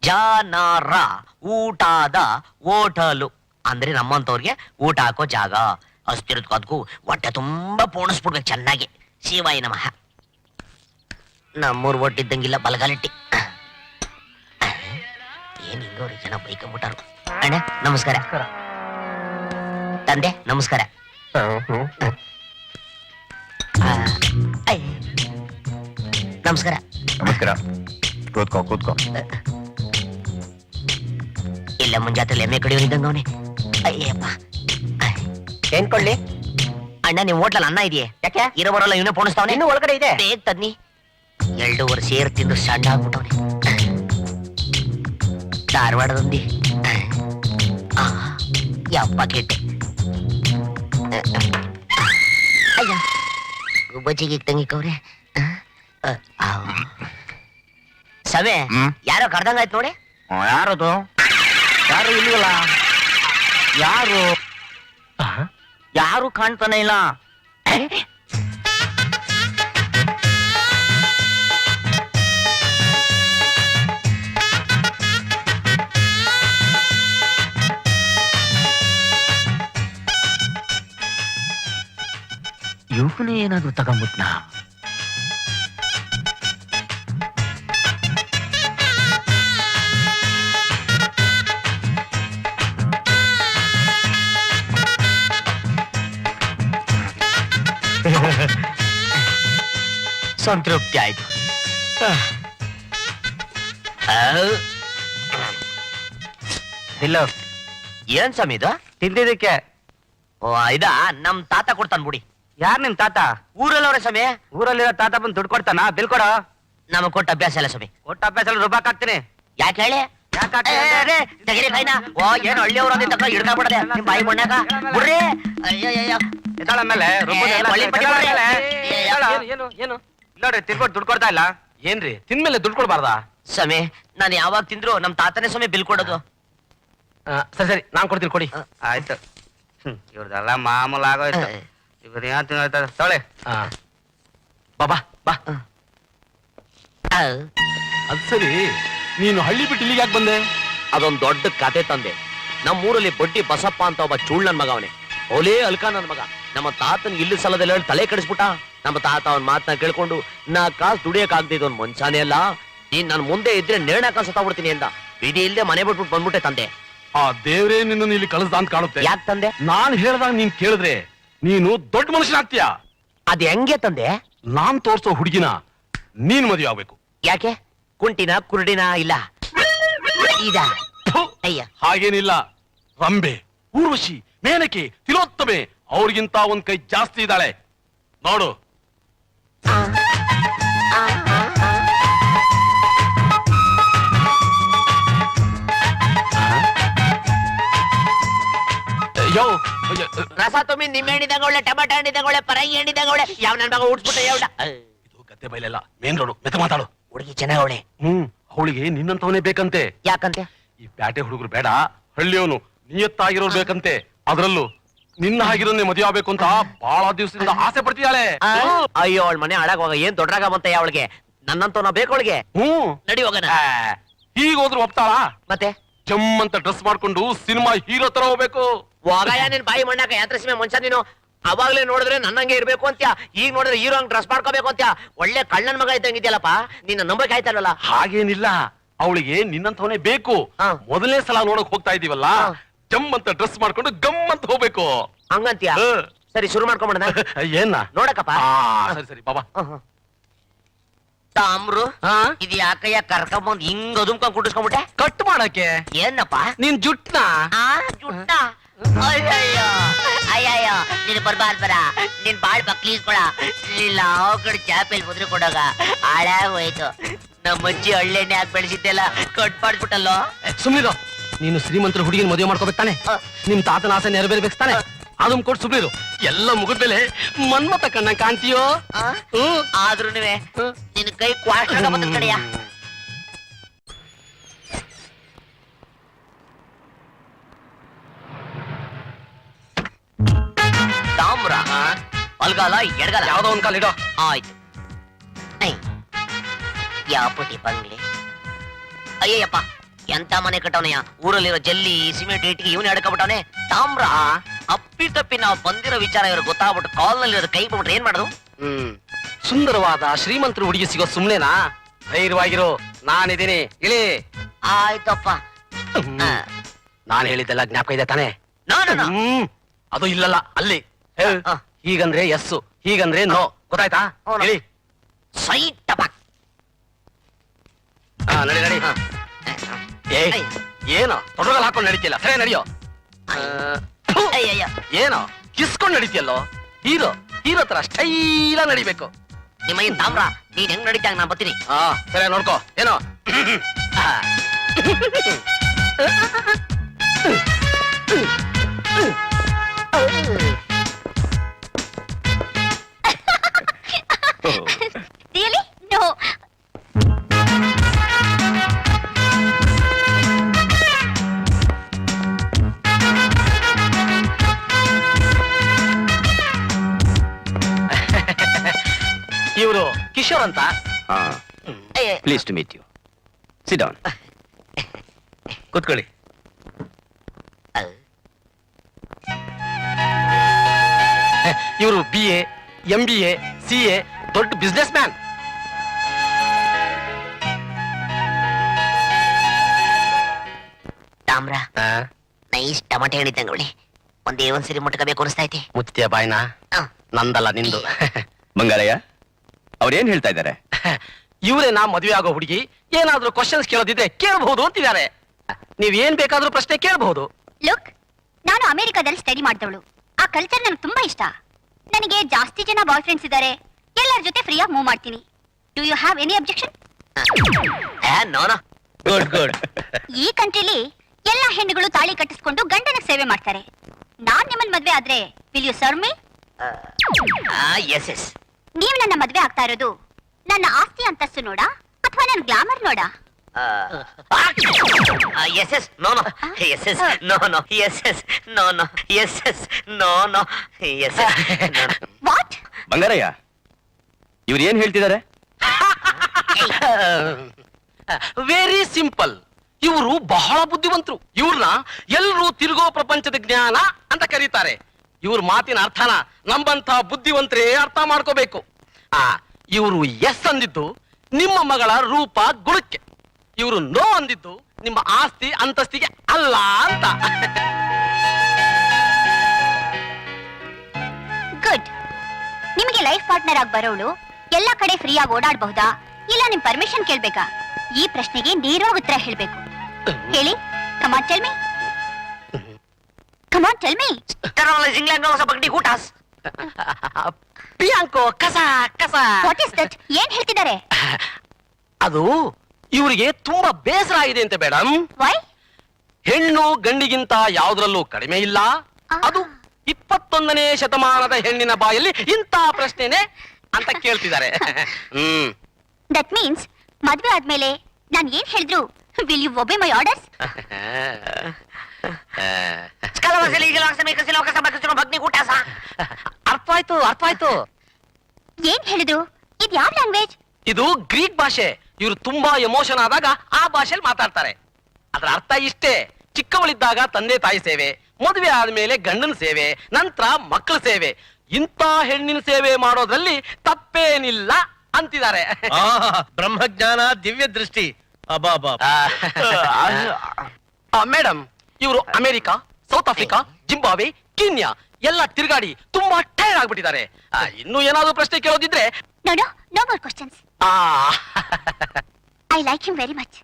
ಜಾನಾರ ಊಟದ ಹೋಟಲು ಅಂದ್ರೆ ನಮ್ಮಂತವ್ರಿಗೆ ಊಟ ಹಾಕೋ ಜಾಗ. ಅಷ್ಟಿರೋದಕ್ಕೂ ಹೊಟ್ಟೆ ತುಂಬಾ ಪೋಣಿಸ್ಬಿಡ್ಬೇಕು ಚೆನ್ನಾಗಿ. ಶಿವಾಯ ನಮಃ. ನಮ್ಮೂರ್ ಒಟ್ಟಿದ್ದಂಗಿಲ್ಲ ಬಲಗಾಲಿಟ್ಟಿ. ಏನ್ ಹಿಂಗವ್ರಿ ಜನ ಬೈಕೊಂಬಿಟ್ಟಾರು. ಅಣ್ಣ ನಮಸ್ಕಾರ. ತಂದೆ ನಮಸ್ಕಾರ. ನಮಸ್ಕಾರ. ನಮಸ್ಕಾರ. ಕೂತ್ಕೋ ಕೂತ್ಕೋ. ಇಲ್ಲ ಮುಂಜಾತ್ರೆ ಎಮ್ಮೆ ಕಡಿಯೋನಿದ್ದಂಗ ಅವನೇ. ಅಯ್ಯಪ್ಪ ಏನ್ ಕೊಳ್ಳಿ ಅಣ್ಣ, ನಿಮ್ ಹೋಟ್ಲಲ್ಲಿ ಅನ್ನ ಇದೆಯೇ? ಯಾಕೆ ಇರೋ ಬರೋಲ್ಲ ಇವನೇ ಪೋಣಿಸ್ತಾವನೆ. ಇನ್ನು ಒಳಗಡೆ ಇದೆ, ಬೇಗ ತನ್ನಿ. 2 ವರ್ಷ ಸೇರ್ ತಿಂದು ಸಣ್ಣ ಆಗ್ಬಿಟ್ಟವನೆ. ಧಾರವಾಡದೊಂದಿ ಯಪ್ಪ ಕೆಟ್ಟೆ. ಅಯ್ಯ ಗುಬ್ಬಚ್ಚಿಗೆ ತಂಗಿಕವ್ರೆ. ಸವೆ ಯಾರೋ ಕರ್ದಂಗಾಯ್ತು ನೋಡಿ. ಯಾರದು? ಯಾರು ಇಲ್ವಲ್ಲ? ಯಾರು ಯಾರು ಕಾಣ್ತಾನೆ ಇಲ್ಲ. ಇವನೇ ಏನಾದ್ರು ತಗೊಂಬಿಟ್ನಾ? ಸಂತೃಪ್ತಿ ಆಯ್ತು. ಇಲ್ಲ ಏನ್ ಸ್ವಾಮಿ ಇದು? ತಿಂದಿದ್ದಕ್ಕೆ. ಓ ಇದಾ ನಮ್ ತಾತ ಕೊಡ್ತಾನ ಬಿಡಿ. ಯಾರ್ ನಿಮ್ ತಾತ? ಊರಲ್ಲವ್ರೆ ಸ್ವಾಮಿ. ಊರಲ್ಲಿರೋ ತಾತ ಬಂದು ದುಡ್ಡು ಕೊಡ್ತಾನ? ಬಿಲ್ ಕೊಡ. ನಮಗ್ ಕೊಟ್ಟ ಅಭ್ಯಾಸ ಇಲ್ಲ ಸ್ವಾಮಿ. ಕೊಟ್ಟ ಅಭ್ಯಾಸ ರೂಪಾಯಿ ಹಾಕ್ತೀನಿ. ಯಾಕೆ ಹೇಳಿ? ತೆಗಿರಿ ಕೈನ. ಓ ಏನು ಹಳ್ಳಿಯವ್ರ ಹಿಡ್ಕೊಂಡ್ಬಿಡದೆ ನಿಮ್ ಬಾಯಿ ಮಣ್ಣಾಗ ಬಿಡ್ರಿ. ನೋಡ್ರಿ ತಿನ್ಕೊಟ್ಟು ದುಡ್ಡು ಕೊಡ್ತಾ ಇಲ್ಲ. ಏನ್ರಿ ತಿನ್ಮೇಲೆ ದುಡ್ಡು ಕೊಡ್ಬಾರ್ದಾ? ಸ್ವಾಮಿ ನಾನು ಯಾವಾಗ ತಿಂದ್ರು ನಮ್ ತಾತನೇ ಸ್ವಾಮಿ ಬಿಲ್ ಕೊಡೋದು. ಸರಿ ಸರಿ ನಾನ್ ಕೊಡ್ತೀನಿ, ಕೊಡಿ. ಆಯ್ತು. ಇವ್ರದೆಲ್ಲ ಮಾಮೂಲ್ ಆಗೋಯ್ತು. ಇವ್ರ ಏನ್ ತಿನ್ನೋಯ್ತದ ತೊಳೆ. ಬಾಬಾ ಬಾ. ಅದ್ ಸರಿ, ನೀನು ಹಳ್ಳಿ ಬಿಟ್ಟು ಇಲ್ಲಿಗೆ ಯಾಕೆ ಬಂದೆ? ಅದೊಂದ್ ದೊಡ್ಡ ಕತೆ ತಂದೆ. ನಮ್ಮೂರಲ್ಲಿ ಬಡ್ಡಿ ಬಸಪ್ಪ ಅಂತ ಒಬ್ಬ ಚೂಳ್ ನನ್ ಮಗ ಅವನೇ. ಅವಲೇ ಅಲ್ಕ ನನ್ ಮಗ. ನಮ್ಮ ತಾತನ್ ಇಲ್ಲಿ ಸಲದಲ್ಲಿ ಹೇಳಿ ತಲೆ ಕೆಡಿಸ್ಬಿಟ್ಟ. ನಮ್ಮ ತಾತ ಅವನ್ ಮಾತನ್ನ ಕೇಳ್ಕೊಂಡು ನಾ ಕಾಸು ದುಡಿಯಕ್ ಆಗದಿದ್ ಒಂದ್ ಮನ್ಸಾನೇ ಅಲ್ಲ. ನೀನ್ ನನ್ ಮುಂದೆ ಇದ್ರೆ ನೇರಣ ಕಾಸು ತಗೊಡ್ತೀನಿ ಅಂತ ವಿಧಿ ಇಲ್ಲದೆ ಮನೆ ಬಿಟ್ಬಿಟ್ಟು ಬಂದ್ಬಿಟ್ಟೆ ತಂದೆ. ಆ ದೇವ್ರೇ ನಿನ್ನನ್ನು ಇಲ್ಲಿ ಕಳಿಸ್ದ ಅಂತ ಕಾಣುತ್ತೆ. ಯಾಕೆ ತಂದೆ? ನಾನ್ ಹೇಳ್ದಾಗ ನೀನ್ ಕೇಳಿದ್ರೆ ನೀನು ದೊಡ್ಡ ಮನುಷ್ಯನಾಗ್ತೀಯ. ಅದ್ ಹೆಂಗೆ ತಂದೆ? ನಾನ್ ತೋರ್ಸೋ ಹುಡುಗಿನ ನೀನ್ ಮದುವೆ ಆಗ್ಬೇಕು. ಯಾಕೆ? ಕುಂಟಿನ ಕುರುಡಿನ ಇಲ್ಲ ಇದ? ಅಯ್ಯ ಹಾಗೇನಿಲ್ಲ. ರಂಬೆ, ಊರ್ವಶಿ, ಮೇನಕೆ, ತಿಲೋತ್ತಮೆ ಅವ್ರಿಗಿಂತ ಒಂದ್ ಕೈ ಜಾಸ್ತಿ ಇದ್ದಾಳೆ ನೋಡು. ಯೋ ರಸ ತುಂಬಿ ನಿಮ್ಮೆ ಹಣ್ಣಿದಾಗ ಒಳ್ಳೆ, ಟಮಾಟ ಹಣ್ಣಿದಾಗ ಒಳ್ಳೆ, ಪರಂಗಿ ಹಣ್ಣಿದಾಗ ಒಳ್ಳೆ. ಯಾವ ನನ್ ಮಗ ಉಡ್ಸ್ಬಿಟ್ಟೆ ಯಾವ್ಡ? ಇದು ಗದ್ದೆ ಬೈಲೆಲ್ಲ, ಮೇನ್ ರೋಡು. ಮೆತ್ತ ಮಾತಾಡು. ಹುಡುಗಿ ಚೆನ್ನಾಗವಳೆ. ಅವಳಿಗೆ ನಿನ್ನಂತವನೇ ಬೇಕಂತೆ. ಯಾಕಂತೆ? ಈ ಪ್ಯಾಟೆ ಹುಡುಗರು ಬೇಡ, ಹಳ್ಳಿಯವನು ನಿಯತ್ತಾಗಿರೋರು ಬೇಕಂತೆ. ಅದ್ರಲ್ಲೂ ನಿನ್ನ ಹಾಗಿರೋನ್ನೇ ಮದುವೆ ಆಗ್ಬೇಕು ಅಂತ ಬಹಳ ದಿವಸದಿಂದ ಆಸೆ ಪಡ್ತಿದ್ದಾಳೆ. ಅಯ್ಯೋ ಅವಳ ಮನೆ ಹಾಳಾಗೋಗ ಏನ್ ದೊಡ್ಡರಾಗ ಬಂತೆ ಅವಳಿಗೆ. ನನ್ನಂತವನ ಬೇಕು ಅವಳಿಗೆ. ನಡಿ ಹೋಗೋಣ. ಈಗ ಹೋದ್ರು ಒಪ್ತಾಳ? ಮತ್ತೆ ಜಮ್ ಅಂತ ಡ್ರೆಸ್ ಮಾಡ್ಕೊಂಡು ಸಿನಿಮಾ ಹೀರೋ ತರ ಹೋಗ್ಬೇಕು. ಹೋಗಯ್ಯ ನಿನ್ ಬಾಯಿ ಮಣ್ಣಾಕ ಯಾತ್ರಿಸಿಮೆ ಮನುಷ್ಯ ನೀನು. ಅವಾಗ್ಲೇ ನೋಡಿದ್ರೆ ನನ್ನಂಗೆ ಇರ್ಬೇಕು ಅಂತ್ಯ, ಈಗ ನೋಡಿದ್ರೆ ಹೀರೋ ಹಂಗ್ ಡ್ರೆಸ್ ಮಾಡ್ಕೋಬೇಕು ಅಂತ್ಯ. ಒಳ್ಳೆ ಕಳ್ಳನ್ ಮಗ ಇದ್ದಂಗಿದ್ಯಲ್ಲಪ್ಪ. ನಿನ್ನ ನಂಬಕ್ಕೆ ಆಯ್ತಲ್ವಲ್ಲ? ಹಾಗೇನಿಲ್ಲ, ಅವಳಿಗೆ ನಿನ್ನಂತವನೇ ಬೇಕು. ಮೊದಲನೇ ಸಲ ನೋಡಕ್ ಹೋಗ್ತಾ ಇದೀವಲ್ಲ, ಜಮ್ ಅಂತ ಡ್ರೆಸ್ ಮಾಡ್ಕೊಂಡು ಗಮ್ ಅಂತ ಹೋಗ್ಬೇಕು. ಹಂಗಂತ್ಯ? ಸರಿ ಶುರು ಮಾಡ್ಕೊಂಬಿಡ. ಏನ ನೋಡಕಪ್ಪ. ಸರಿ ಸರಿ ಬಾಬಾ. ತಾಮ್ರು ಇದು ಯಾಕಯ್ಯ ಕರ್ಕೊಂಬಂದ್ ಹಿಂಗ್ ಅದುಮ್ಕೊಂಡ್ ಕುಡಿಸ್ಕೊಂಡ್ಬಿಟ್ಟೆ? ಕಟ್ ಮಾಡಕ್ಕೆ. ಏನಪ್ಪ ನಿನ್ ಜುಟ್ನ? ಜುಟ್ಟ? ಅಯ್ಯಯ್ಯೋ ಅಯ್ಯಯ್ಯೋ ನೀನು ಬರ್ಬಾರ್ದು ಬರ. ನೀನ್ ಬಾಳ್ ಬಕ್ಲೀಸ್ಕೊಳ. ಇಲ್ಲ ಅವ್ ಕಡೆ ಚಾಪೆಲ್ ಮುದ್ರೆ ಕೊಡೋಗ ಹಾಳಾಗೋಯ್ತು. ನಮ್ಮಜ್ಜಿ ಹಳ್ಳೆಣ್ಣೆ ಹಾಕಿ ಬೆಳೆಸಿದ್ದೆಲ್ಲ ಕಟ್ ಮಾಡ್ಬಿಟ್ಟಲ್ಲೋ. ಸುಮ್ನಿರು. ನೀನು ಶ್ರೀಮಂತರ ಹುಡುಗಿನ ಮದುವೆ ಮಾಡ್ಕೋಬೇಕು ತಾನೆ? ನಿಮ್ ತಾತನ ಆಸೆ ನೆರವೇರ್ಬೇಕು ತಾನೆ? ಅದನ್ನ ಕೊಟ್ಟು ಸುಮ್ನಿರು. ಎಲ್ಲ ಮುಗಿದ್ಮೇಲೆ ಮನ್ಮತ ಕಣ್ಣ ಕಾಣ್ತೀಯೋ. ಆದ್ರೂ ನಿನ್ ಕೈ ಕ್ವಾಸ್ಟ್ ಕಡೆಯ. ತಾಮ್ರ ಬಲ್ಗಾಲ ಎಡಗಾಲ ಯಾವ್ದೋ ಒಂದ್ ಕಾಲ ಇಡೋ. ಆಯ್ತು. ಯಾವ ಪುಟಿ ಬಂಗ್ಲೆ. ಅಯ್ಯಯ್ಯಪ್ಪ ಎಂತ ಮನೆ ಕಟ್ಟವನಯ್ಯ, ಊರಲ್ಲಿರೋ ಜಲ್ಲಿ ಸಿಮೆಂಟ್ ಇಟ್ಟಿಗೆ ಇವನೇ ಅಡ್ಕೊಬಿಟ್ಟವನೆ. ತಾಮ್ರ ಅಪ್ಪಿ ತಪ್ಪಿ ನಾವು ಬಂದಿರೋ ವಿಚಾರ ಇವ್ರು ಗೊತ್ತಾಗ್ಬಿಟ್ಟು ಕಾಲ್ನಲ್ಲಿರೋ ಕೈ ಬಿಟ್ಬಿಟ್ರೆ ಏನ್ ಮಾಡೋದು? ಸುಂದರವಾದ ಶ್ರೀಮಂತರ ಹುಡುಗಿ ಸಿಗೋ ಸುಮ್ನೆನಾ? ಧೈರ್ಯವಾಗಿರೋ, ನಾನಿದ್ದೀನಿ, ಇಳಿ. ಆಯ್ತಪ್ಪ. ನಾನು ಹೇಳಿದ್ದೆಲ್ಲ ಜ್ಞಾಪಕ ಇದೆ ತಾನೇ? ನಾನು ಅದು ಇಲ್ಲಲ್ಲ, ಅಲ್ಲಿ. ಹೀಗಂದ್ರೆ ಎಸ್ಸು, ಹೀಗಂದ್ರೆ ನೋ, ಗೊತ್ತಾಯ್ತಾ? ಹೌದು. ಹೇಳಿ. ಸೈಟಪ್ಪ. ನಡಿ ನಡಿ. ಏ, ಏನೋ ತೊಡಗಲ್ ಹಾಕೊಂಡು ನಡೀತಿಲ್ಲ, ಸರಿ ನಡಿಯೋ. ಅಯ್ಯಯ್ಯ. ಏನೋ ಕಿಸ್ಕೊಂಡ್ ನಡೀತಿಯಲ್ಲೋ? ಹೀರೋ ಹೀರೋ ತರ ಸ್ಟೈಲ ನಡಿಬೇಕು. ನಿಮ್ಮ ಈ ತಾಮ್ರ ನೀನ್ ಹೆಂಗ್ ನಡೀತಾಗ ನಾನ್ ಬರ್ತೀನಿ. ಸರಿ ನೋಡ್ಕೋ. ಏನೋ Really? No. ಇವರು ಕಿಶೋರ್ ಅಂತ. Please to meet you. Sit down. ಕೂತ್ಕೊಳ್ಳಿ. ಇವರು BA, MBA, CA, ದೊಡ್ಡ ಬಿಸ್ನೆಸ್ ಮ್ಯಾನ್. ತಾಮ್ರ ನೈಸ್ ಟಮಾಟೆ ಹೇಳಿದ್ದಂಗೆ ಒಳ್ಳೆ ಒಂದೇ ಒಂದ್ಸರಿ ಮುಟ್ಕಬೇಕು ಅನಿಸ್ತೈತಿ. ಮುತ್ಯ ಬಾಯ್ನ ನಂದಲ್ಲ ನಿಂದು. ಬಂಗಾರಯ್ಯ, ಅವ್ರೇನ್ ಹೇಳ್ತಾ ಇದ್ದಾರೆ? ಇವರೇ ನಾ ಮದುವೆ ಆಗೋ ಹುಡುಗಿ, ಏನಾದ್ರೂ ಕ್ವಶನ್ಸ್ ಕೇಳೋದಿದ್ರೆ ಕೇಳಬಹುದು ಅಂತಿದ್ದಾರೆ. ನೀವ್ ಏನ್ ಬೇಕಾದ್ರೂ ಪ್ರಶ್ನೆ ಕೇಳಬಹುದು. ಲುಕ್, ನಾನು ಅಮೆರಿಕಾದಲ್ಲಿ ಸ್ಟಡಿ ಮಾಡಿದವಳು. ಆ ಕಲ್ಚರ್ ನನಗೆ ತುಂಬಾ ಇಷ್ಟ. ನನಗೆ ಜಾಸ್ತಿ ಜನ ಬಾಯ್ ಫ್ರೆಂಡ್ಸ್ ಇದ್ದಾರೆ. ಎಲ್ಲರ ಜೊತೆ ಫ್ರೀಯಾಗಿ ಮೂವ್ ಮಾಡ್ತೀನಿ. Do you have any objection? ನೋನ ಗುಡ್ ಗುಡ್. ಈ ಕಂಟ್ರಿಲಿ ಎಲ್ಲ ಹೆಣ್ಣುಗಳು ತಾಳಿ ಕಟ್ಟಿಸ್ಕೊಂಡು ಗಂಡನ ಸೇವೆ ಮಾಡ್ತಾರೆ. ನಾನ್ ನಿಮ್ಮನ್ ಮದ್ವೆ ಆದ್ರೆ will you serve me? Yes yes. ನೀವು ನನ್ನ ಮದ್ವೆ ಆಗ್ತಾ ಇರೋದು ನನ್ನ ಆಸ್ತಿ ಅಂತಸ್ತು ನೋಡಾ ಅಥವಾ ನನ್ನ ಗ್ಲಾಮರ್ ನೋಡಾ? Yes yes no no yes yes no no yes yes no no yes yes no no yes yes. What? Bangarayya, ಇವ್ರು ಏನ್ ಹೇಳ್ತಿದ್ದಾರೆ? Very simple. ಇವರು ಬಹಳ ಬುದ್ಧಿವಂತರು. ಇವ್ರನ್ನ ಎಲ್ರೂ ತಿರುಗೋ ಪ್ರಪಂಚದ ಜ್ಞಾನ ಅಂತ ಕರೀತಾರೆ. ಇವ್ರ ಮಾತಿನ ಅರ್ಥನ ನಮ್ಮಂತ ಬುದ್ಧಿವಂತರೇ ಅರ್ಥ ಮಾಡ್ಕೋಬೇಕು. ಇವರು ಎಸ್ ಅಂದಿದ್ದು ನಿಮ್ಮ ಮಗಳ ರೂಪ ಗುಣಕ್ಕೆ, ಇವರು ನೋ ಅಂದಿದ್ದು ನಿಮ್ಮ ಆಸ್ತಿ ಅಂತಸ್ತಿಗೆ ಅಲ್ಲ ಅಂತ. ಗುಡ್. ನಿಮಗೆ ಲೈಫ್ ಪಾರ್ಟ್ನರ್ ಆಗಿ ಬರೋಳು ಎಲ್ಲಾ ಕಡೆ ಫ್ರೀಯಾಗಿ ಓಡಾಡಬಹುದಾ ಇಲ್ಲ ನಿಮ್ ಪರ್ಮಿಷನ್ ಕೇಳ್ಬೇಕಾ? ಈ ಪ್ರಶ್ನೆಗೆ ನೇರವಾಗಿ ಉತ್ತರ ಹೇಳ್ಬೇಕು. ಹೇಳಿ. Come on tell me. Come on tell me. England ಹೊಸ ಬಗ್ಡಿ ಊಟಾಸ್. ಪಿಯಾಂಕೋ ಕಸ ಕಸ. What is that? ಏನ್ ಹೇಳ್ತಿದ್ದಾರೆ? ಅದು ಇವರಿಗೆ ತುಂಬಾ ಬೇಸರ ಆಗಿದೆ ಅಂತ ಮೇಡಮ್. ವೈ? ಹೆಣ್ಣು ಗಂಡಿಗಿಂತ ಯಾವುದ್ರಲ್ಲೂ ಕಡಿಮೆ ಇಲ್ಲ. ಅದು 21ನೇ ಶತಮಾನದ ಹೆಣ್ಣಿನ ಬಾಯಲ್ಲಿ ಇಂಥ ಪ್ರಶ್ನೆನೆ ಅಂತ ಕೇಳ್ತಿದ್ದಾರೆ. ದಟ್ ಮೀನ್ಸ್ ಮದ್ವೆ ಆದ್ಮೇಲೆ ನಾನ್ ಏನ್ ಹೇಳಿದ್ರು will you obey my orders? ಬಗ್ನಿ ಊಟಾಸ. ಅರ್ಥ ಆಯ್ತು ಅರ್ಥ ಆಯ್ತು. ಏನ್ ಹೇಳಿದ್ರು? ಇದ್ ಯಾವ ಲ್ಯಾಂಗ್ವೇಜ್? ಇದು ಗ್ರೀಕ್ ಭಾಷೆ. ಇವರು ತುಂಬಾ ಎಮೋಷನ್ ಆದಾಗ ಆ ಭಾಷೆಯಲ್ಲಿ ಮಾತಾಡ್ತಾರೆ. ಅದರ ಅರ್ಥ ಇಷ್ಟೇ: ಚಿಕ್ಕವಳಿದ್ದಾಗ ತಂದೆ ತಾಯಿ ಸೇವೆ, ಮದುವೆ ಆದ್ಮೇಲೆ ಗಂಡನ ಸೇವೆ, ನಂತರ ಮಕ್ಕಳ ಸೇವೆ. ಇಂಥ ಹೆಣ್ಣಿನ ಸೇವೆ ಮಾಡೋದ್ರಲ್ಲಿ ತಪ್ಪೇನಿಲ್ಲ ಅಂತಿದ್ದಾರೆ. ಬ್ರಹ್ಮಜ್ಞಾನ, ದಿವ್ಯ ದೃಷ್ಟಿ. ಮೇಡಮ್, ಇವರು America, South Africa, Zimbabwe, Kenya ಎಲ್ಲ ತಿರುಗಾಡಿ ತುಂಬಾ ಟೈರ್ಡ್ ಆಗ್ಬಿಟ್ಟಿದ್ದಾರೆ. ಇನ್ನು ಏನಾದ್ರು ಪ್ರಶ್ನೆ ಕೇಳೋದಿದ್ರೆ. No no no more questions. I like him very much.